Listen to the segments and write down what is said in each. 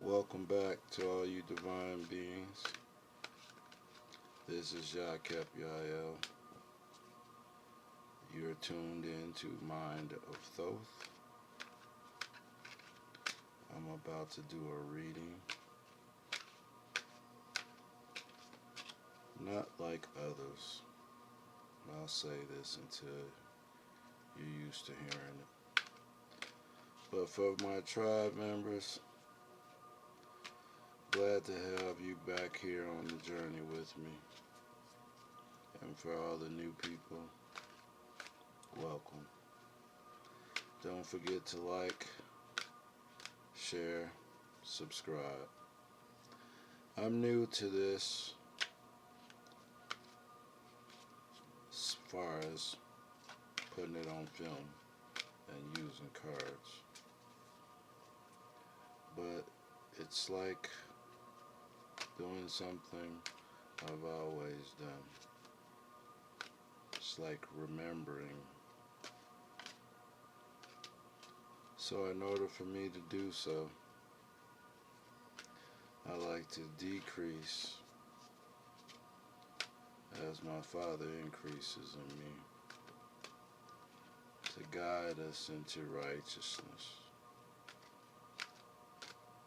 Welcome back to all you divine beings. This is Yakep Yael. You're tuned in to Mind of Thoth. I'm about to do a reading. Not like others. I'll say this until you're used to hearing it. But for my tribe members, glad to have you back here on the journey with me. And for all the new people, welcome. Don't forget to like, share, subscribe. I'm new to this as far as putting it on film and using cards. But it's like doing something I've always done. It's like remembering. So in order for me to do so, I like to decrease as my Father increases in me to guide us into righteousness.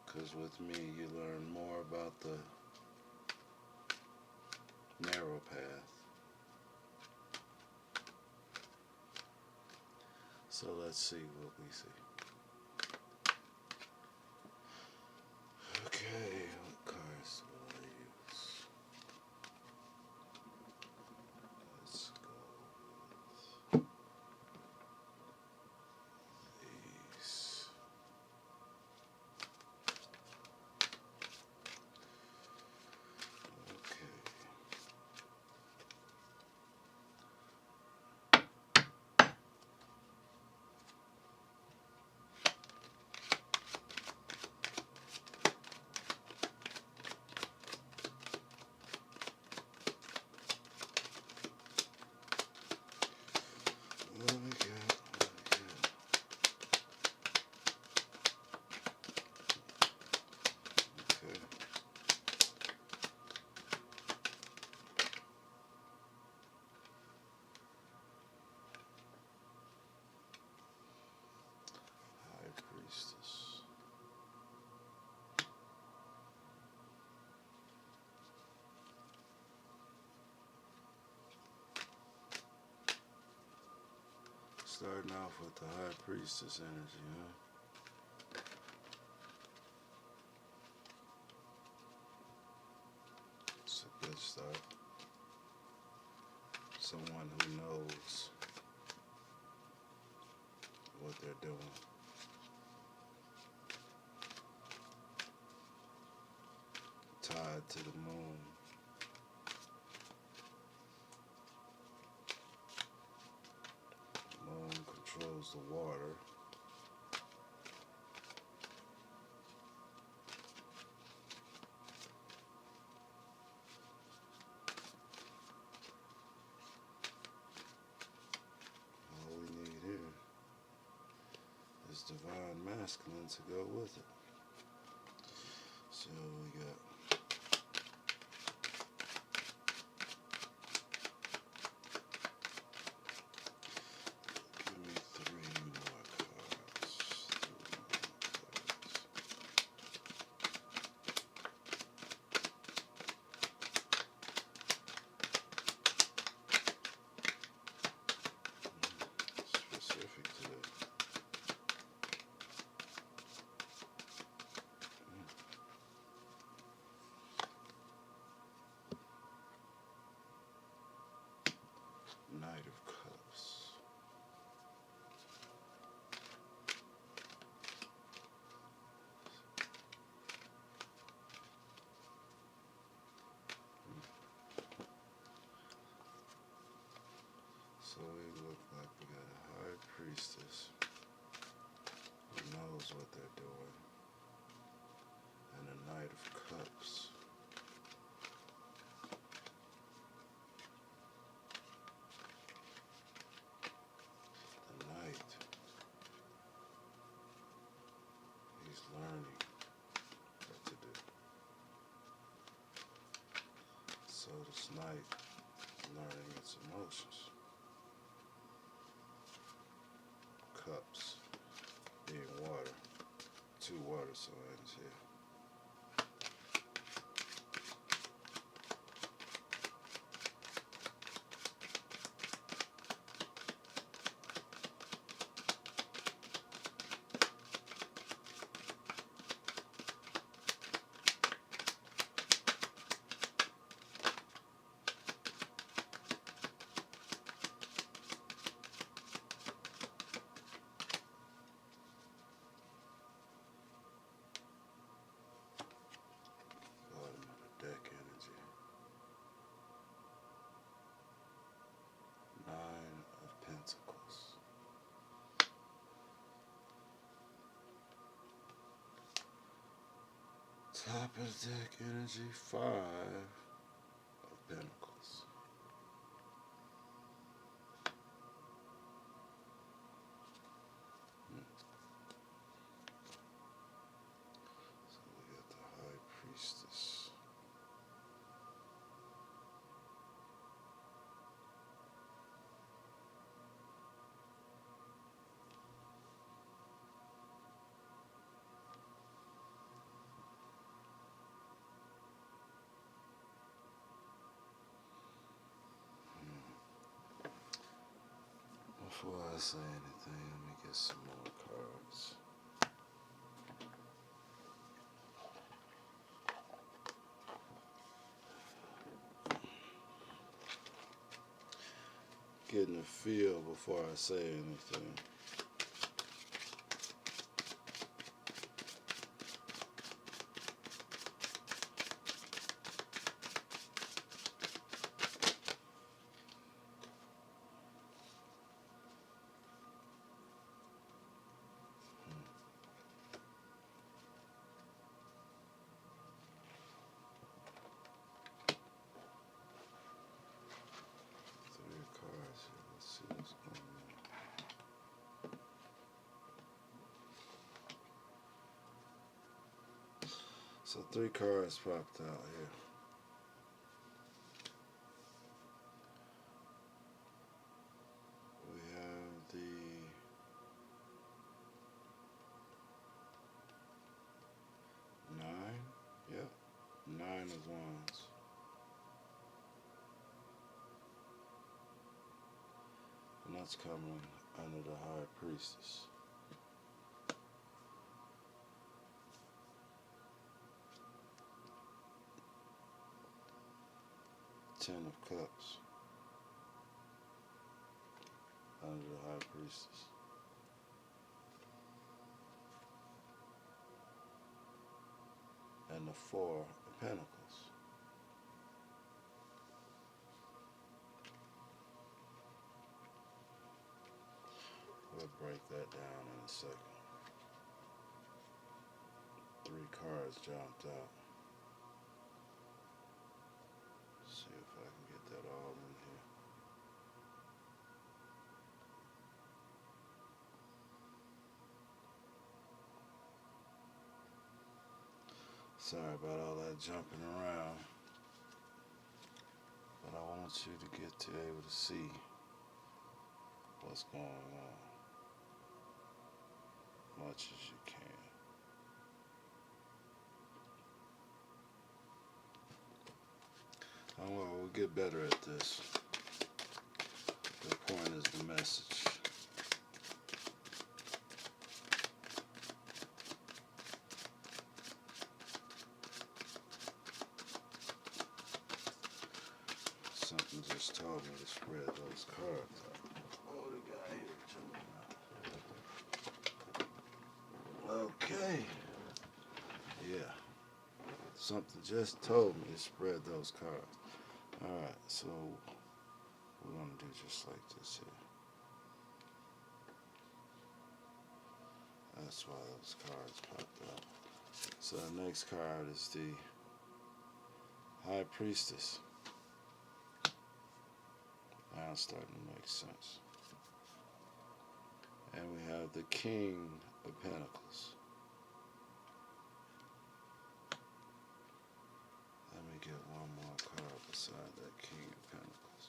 Because with me you learn more about the narrow path. So let's see what we see. Okay, what cards will I use? Let's go with these. Okay. What we got? Okay. High Priestess. Starting off with the High Priestess energy, huh? It's a good start. Someone who knows what they're doing. Tied to the moon. The moon controls the water. All we need here is divine masculine to go with it. So we got give me three more cards. Specific to that. Knight of Cups. So we look like we got a High Priestess who knows what they're doing, and a Knight of Cups. The Knight, he's learning, emotions. Cups being water. 2 water signs here. Bottom of the deck energy. 9 of Pentacles. Top of the deck energy. 5 of Pentacles. So we got the High Priestess. Before I say anything, let me get some more cards. Getting a feel before I say anything. Let's see what's going on. So 3 cards popped out here. We have the Nine. Yep. 9 of Wands. And that's coming under the High Priestess. 10 of Cups under the High Priestess. And the 4 of Pentacles. We'll break that down in a second. 3 cards jumped out. See if I can get that all in here. Sorry about all that jumping around, but I want you to get to able to see what's going on, much as you can. Oh well, we'll get better at this. The point is the message. Something just told me to spread those cards out. Oh, the guy here jumping out. Okay. Yeah. Something just told me to spread those cards. Alright, so we're going to do just like this here. That's why those cards popped out. So the next card is the High Priestess. Now it's starting to make sense. And we have the King of Pentacles. Let me get one more card beside that King of Pentacles.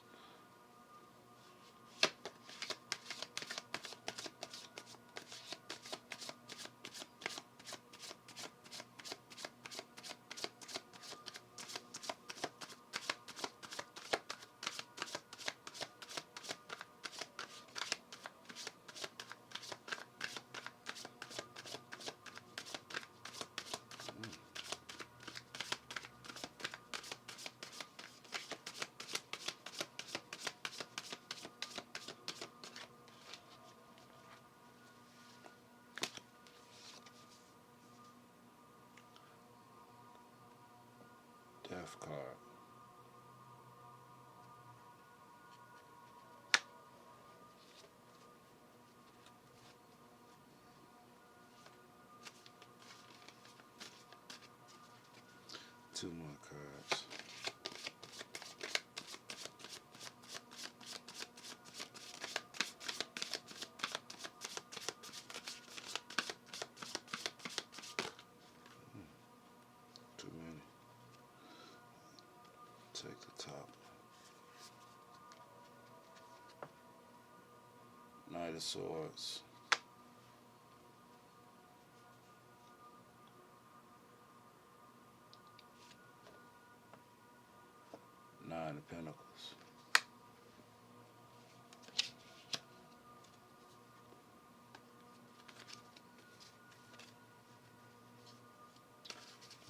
Death card. Two more cards. Too many. Take the top. Knight of Swords. Nine of Pentacles.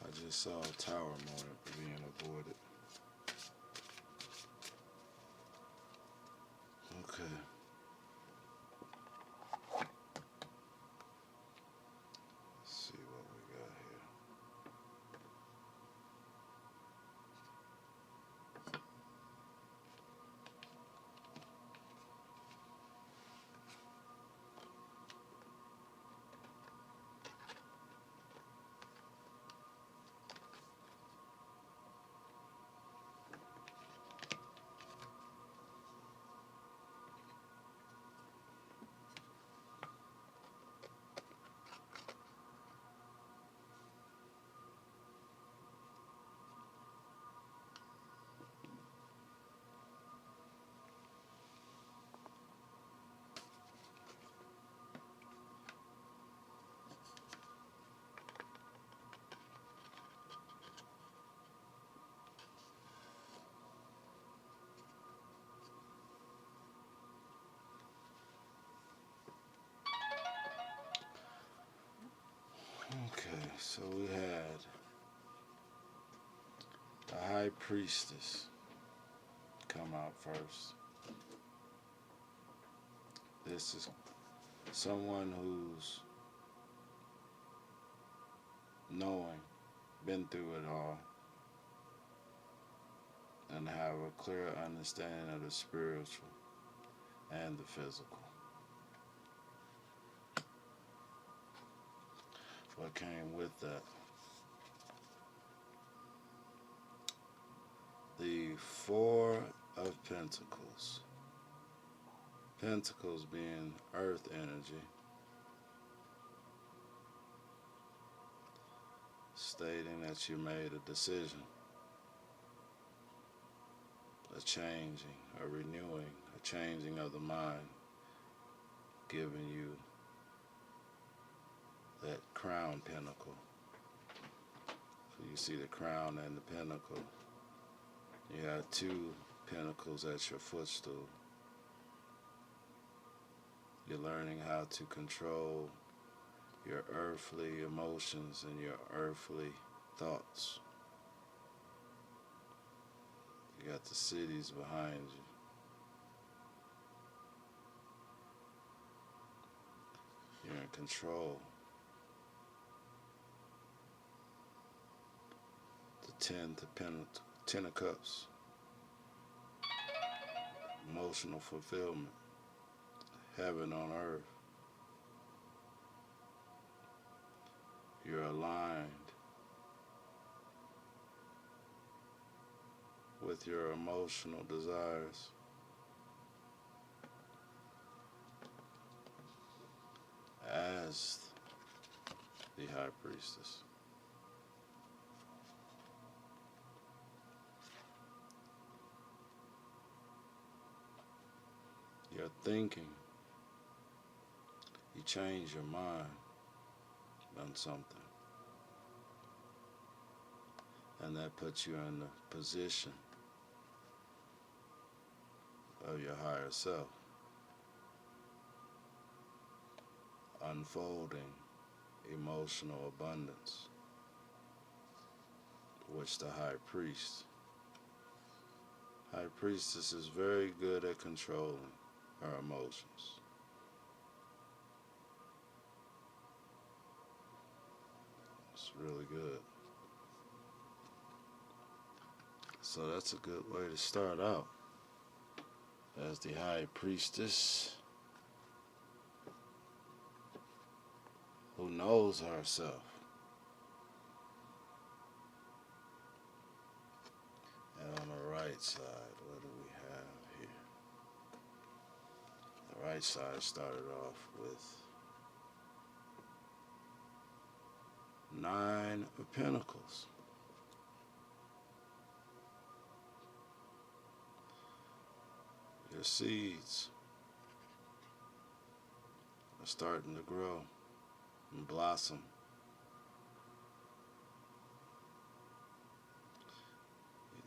I just saw a tower moment being avoided. Okay. Let's see what we got here. Okay, so we had the High Priestess come out first. This is someone who's knowing, been through it all, and have a clear understanding of the spiritual and the physical. What came with that? The Four of Pentacles. Pentacles being earth energy, stating that you made a decision, a changing, a renewing, a changing of the mind, giving you that crown pentacle. So you see the crown and the pentacle. You have two pentacles at your footstool. You're learning how to control your earthly emotions and your earthly thoughts. You got the cities behind you. You're in control. The Ten of Cups. Emotional fulfillment. Heaven on earth. You're aligned with your emotional desires. As the High Priestess. You're thinking. You change your mind on something. And that puts you in the position of your higher self. Unfolding emotional abundance, which the High Priestess is very good at controlling her emotions. It's really good. So that's a good way to start out. As the High Priestess, who knows herself. And on the right side, what do we have here? The right side started off with 9 of Pentacles. Your seeds are starting to grow and blossom.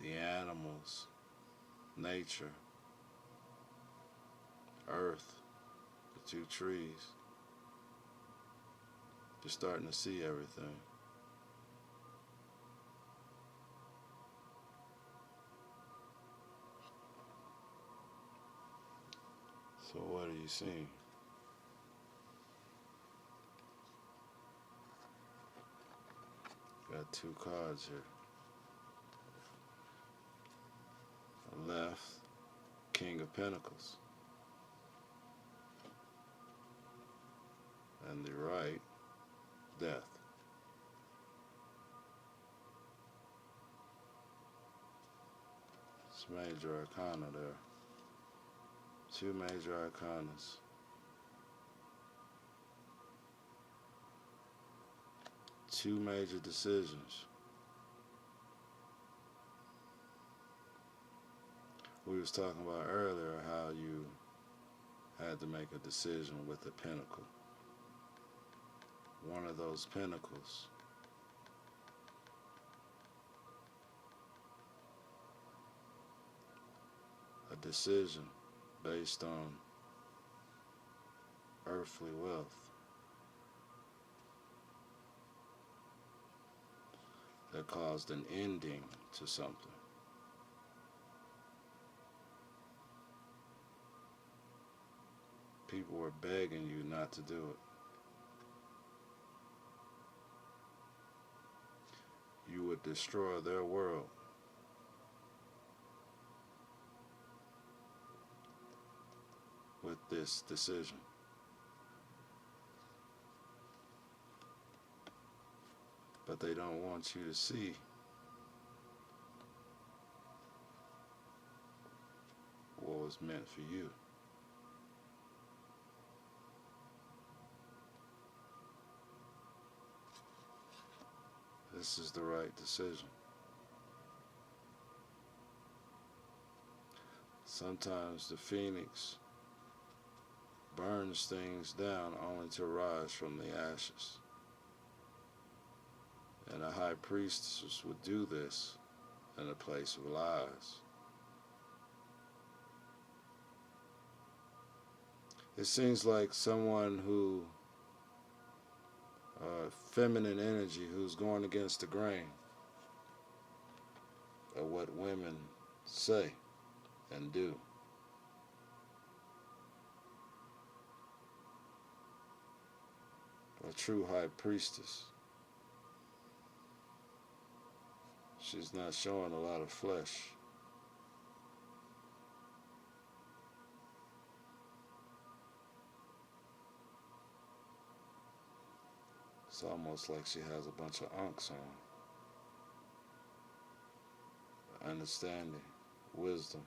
The animals, nature, earth, the 2 trees. You're starting to see everything. So what are you seeing? Got 2 cards here. The left, King of Pentacles. And the right, Death. It's major arcana there. 2 major arcanas. 2 major decisions. We was talking about earlier how you had to make a decision with the pentacle. One of those pentacles a decision based on earthly wealth that caused an ending to something. People were begging you not to do it. You would destroy their world. With this decision. But they don't want you to see what was meant for you. This is the right decision. Sometimes the phoenix burns things down only to rise from the ashes. And a high priestess would do this in a place of lies. It seems like someone who, feminine energy, who's going against the grain of what women say and do. A true high priestess. She's not showing a lot of flesh. It's almost like she has a bunch of unks on. Understanding, wisdom,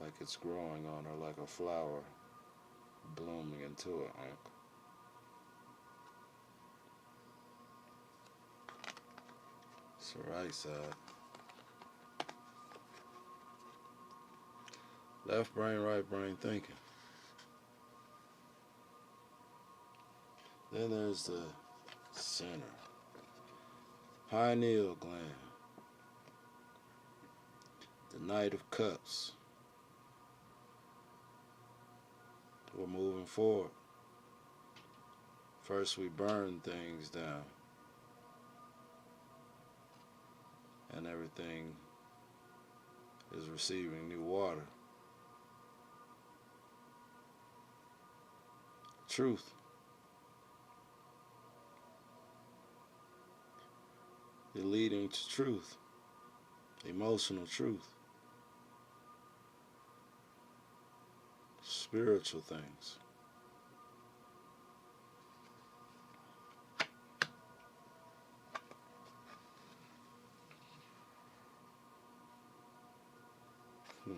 like it's growing on her like a flower blooming into an unk. It's the right side. Left brain, right brain thinking. Then there's the center. Pineal gland. The Knight of Cups. We're moving forward. First we burn things down. And everything is receiving new water. Truth. You're leading to truth. emotional truth, spiritual things. Hmm.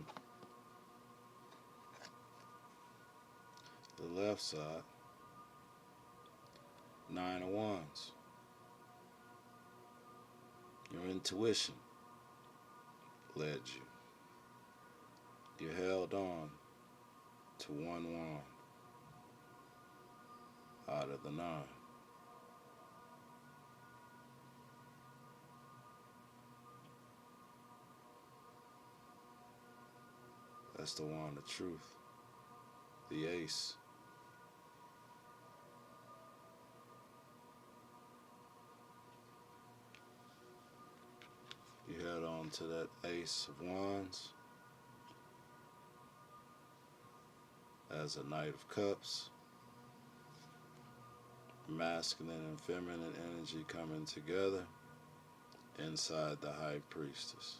The left side, Nine of Wands. Your intuition led you. You held on to one wand out of the nine. That's the wand of truth, the ace. You held on to that ace of wands as a knight of cups, masculine and feminine energy coming together inside the high priestess.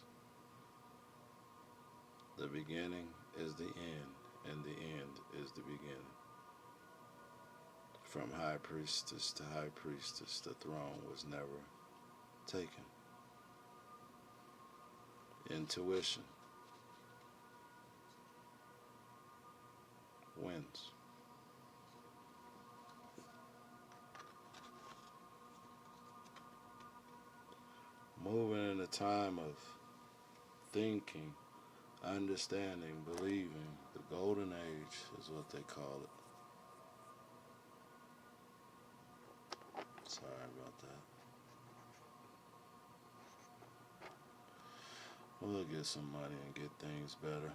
The beginning is the end, and the end is the beginning. From high priestess to high priestess, the throne was never taken. Intuition wins. Moving in a time of thinking, understanding, believing, the golden age is what they call it. Sorry about that. We'll get some money and get things better.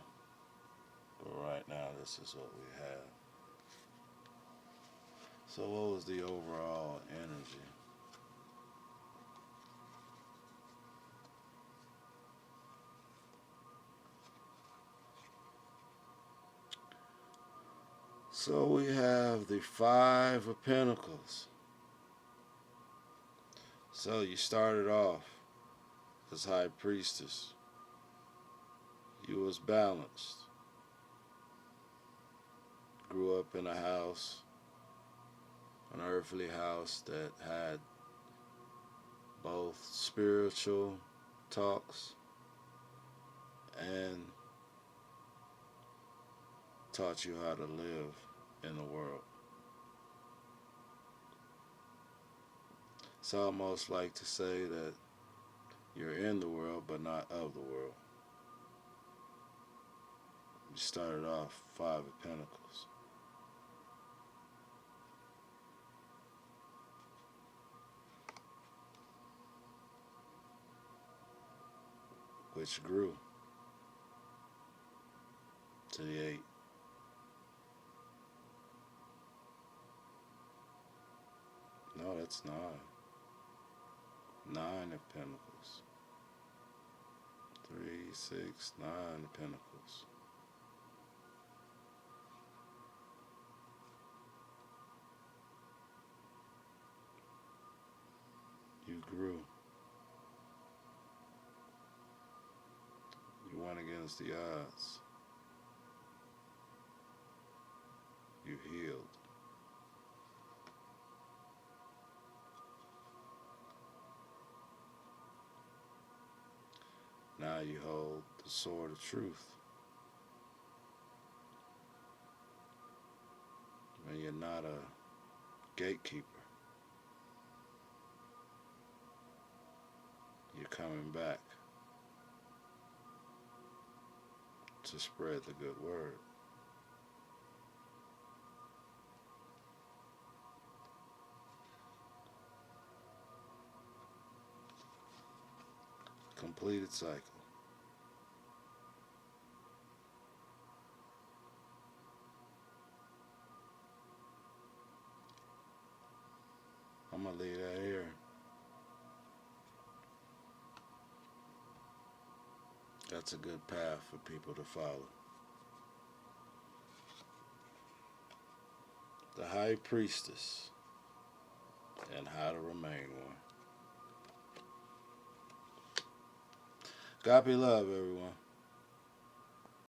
But right now, this is what we have. So what was the overall energy? So we have the Five of Pentacles. So you started off as High Priestess. You was balanced. Grew up in a house, an earthly house that had both spiritual talks and taught you how to live in the world. It's almost like to say that you're in the world but not of the world. You started off Five of Pentacles. Which grew to the Eight. No, that's nine. Nine of Pentacles. 3, 6, 9 of Pentacles. You grew. You went against the odds. You healed. Now you hold the sword of truth. And you're not a gatekeeper. You're coming back to spread the good word. Completed cycle. I'm going to leave that here. That's a good path for people to follow. The High Priestess and how to remain one. Agape love, everyone.